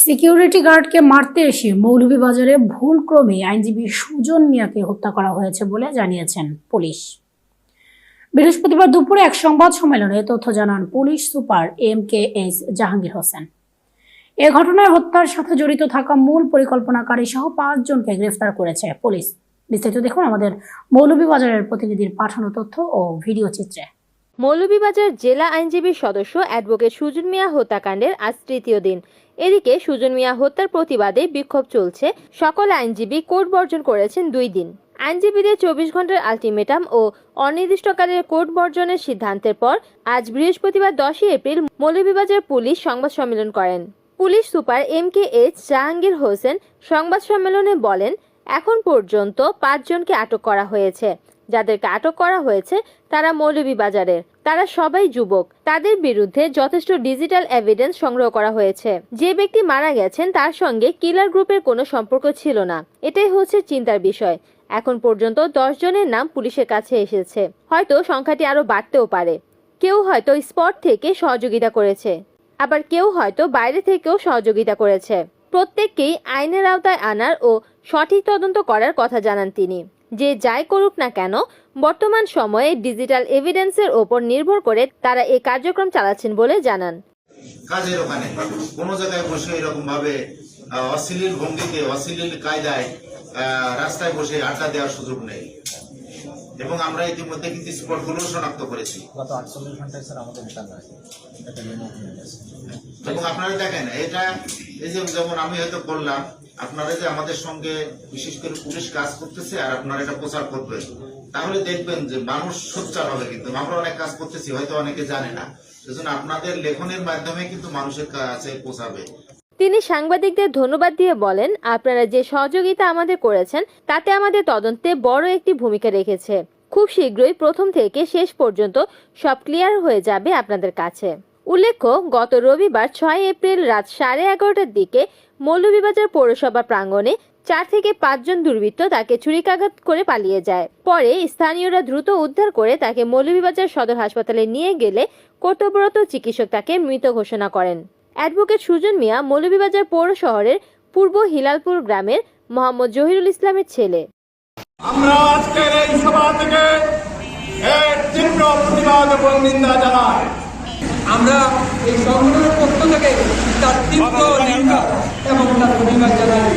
Security গার্ডকে মারতে এসে মৌলভীবাজারে ভুলক্রমে আইনজীবী সুজন মিয়াকে হত্যা করা হয়েছে বলে জানিয়েছেন পুলিশ। বৃহস্পতিবার দুপুরে এক সংবাদ সম্মেলনে তথ্য জানান police super MKS Jahangir Hossain. এ ঘটনায় হত্যার সাথে জড়িত থাকা মূল পরিকল্পনাকারী সহ 5 জনকে গ্রেফতার করেছে পুলিশ। বিস্তারিত দেখুন আমাদের মৌলভীবাজারের প্রতিনিধির পাঠানো তথ্য ও ভিডিও চিত্রে। মৌলভীবাজার জেলা আইনজীবী সদস্য অ্যাডভোকেট সুজন মিয়া হত্যাকাণ্ডের আজ তৃতীয় দিন। এদিকে সুজন মিয়া হত্যার প্রতিবাদে বিক্ষোভ চলছে। সকল আইনজীবী কোর্ট বর্জন করেছেন 2 দিন। আইনজীবীদের 24 ঘন্টার আলটিমেটাম ও অনির্দিষ্টকালের কোর্ট বর্জনের সিদ্ধান্তের পর আজ বৃহস্পতিবার 10 এপ্রিল মৌলভীবাজার পুলিশ সংবাদ সম্মেলন করেন। Police super MKS Jahangir Hossain সংবাদ সম্মেলনে বলেন, এখন পর্যন্ত 5 জনকে আটক করা হয়েছে। যাদেরকে আটক করা হয়েছে তারা মৌলভীবাজারের। তারা সবাই যুবক। তাদের বিরুদ্ধে যথেষ্ট ডিজিটাল এভিডেন্স সংগ্রহ করা হয়েছে। যে ব্যক্তি মারা গেছেন তার সঙ্গে কিলার গ্রুপের কোনো সম্পর্ক ছিল না। এটাই হচ্ছে চিন্তার বিষয়। এখন পর্যন্ত 10 জনের নাম পুলিশের কাছে এসেছে। হয়তো সংখ্যাটি আরো বাড়তেও পারে। কেউ হয়তো স্পট থেকে সহযোগিতা করেছে, আবার কেউ হয়তো বাইরে থেকেও সহযোগিতা করেছে। প্রত্যেককেই আইনের আওতায় আনার ও সঠিক তদন্ত করার কথা জানান তিনি। যে যাই করুক না কেন, বর্তমান সময়ে ডিজিটাল এভিডেন্সের ওপর নির্ভর করে তারা এই কার্যক্রম চালাচ্ছেন বলে জানান। কাজের ওখানে কোনো জায়গায় বসে এরকম ভাবে অশ্লীল ভঙ্গিতে অশ্লীল কায়দায় রাস্তায় বসে আড্ডা দেওয়ার সুযোগ নেই এবং আমরা ইতিমধ্যে কিন্তু স্পটগুলো শনাক্ত করেছি। গত 48 ঘন্টায় স্যার আমাদের এবং আপনারা দেখেন এটা এই যে যেমন আমি হয়তো বললাম, আপনারা যে আমাদের সঙ্গে বিশেষ করে পুলিশ কাজ করতেছে আর আপনারা এটা প্রচার করবেন, তাহলে দেখবেন যে মানুষ সোচ্চার হবে। কিন্তু আমরা অনেক কাজ করতেছি, হয়তো অনেকে জানে না, সেজন্য আপনাদের লেখনের মাধ্যমে কিন্তু মানুষের কাছে পৌঁছাবে। তিনি সাংবাদিকদের ধন্যবাদ দিয়ে বলেন, আপনারা যে সহযোগিতা আমাদের করেছেন তাতে আমাদের তদন্তে বড় একটি ভূমিকা রেখেছে। খুব শীঘ্রই প্রথম থেকে শেষ পর্যন্ত সব ক্লিয়ার হয়ে যাবে আপনাদের কাছে। উল্লেখ্য, গত রবিবার 6 এপ্রিল রাত 11:30টার দিকে মৌলভীবাজার পৌরসভা প্রাঙ্গণে 4 থেকে 5 জন দুর্বৃত্ত তাকে ছুরিকাঘাত করে পালিয়ে যায়। পরে স্থানীয়রা দ্রুত উদ্ধার করে তাকে মৌলভীবাজার সদর হাসপাতালে নিয়ে গেলে কর্তব্যরত চিকিৎসক তাকে মৃত ঘোষণা করেন। অ্যাডভোকেট সুজন মিয়া মৌলভীবাজার পৌর শহরের পূর্ব হিলালপুর গ্রামের মোহাম্মদ জহিরুল ইসলামের ছেলে। আমরা আজকের এই সভা থেকে এর তীব্র প্রতিবাদ এবং নিন্দা জানাই। আমরা এই সংগঠনের পক্ষ থেকে তার তীব্র নিন্দা এবং তার প্রতিবাদ জানাই।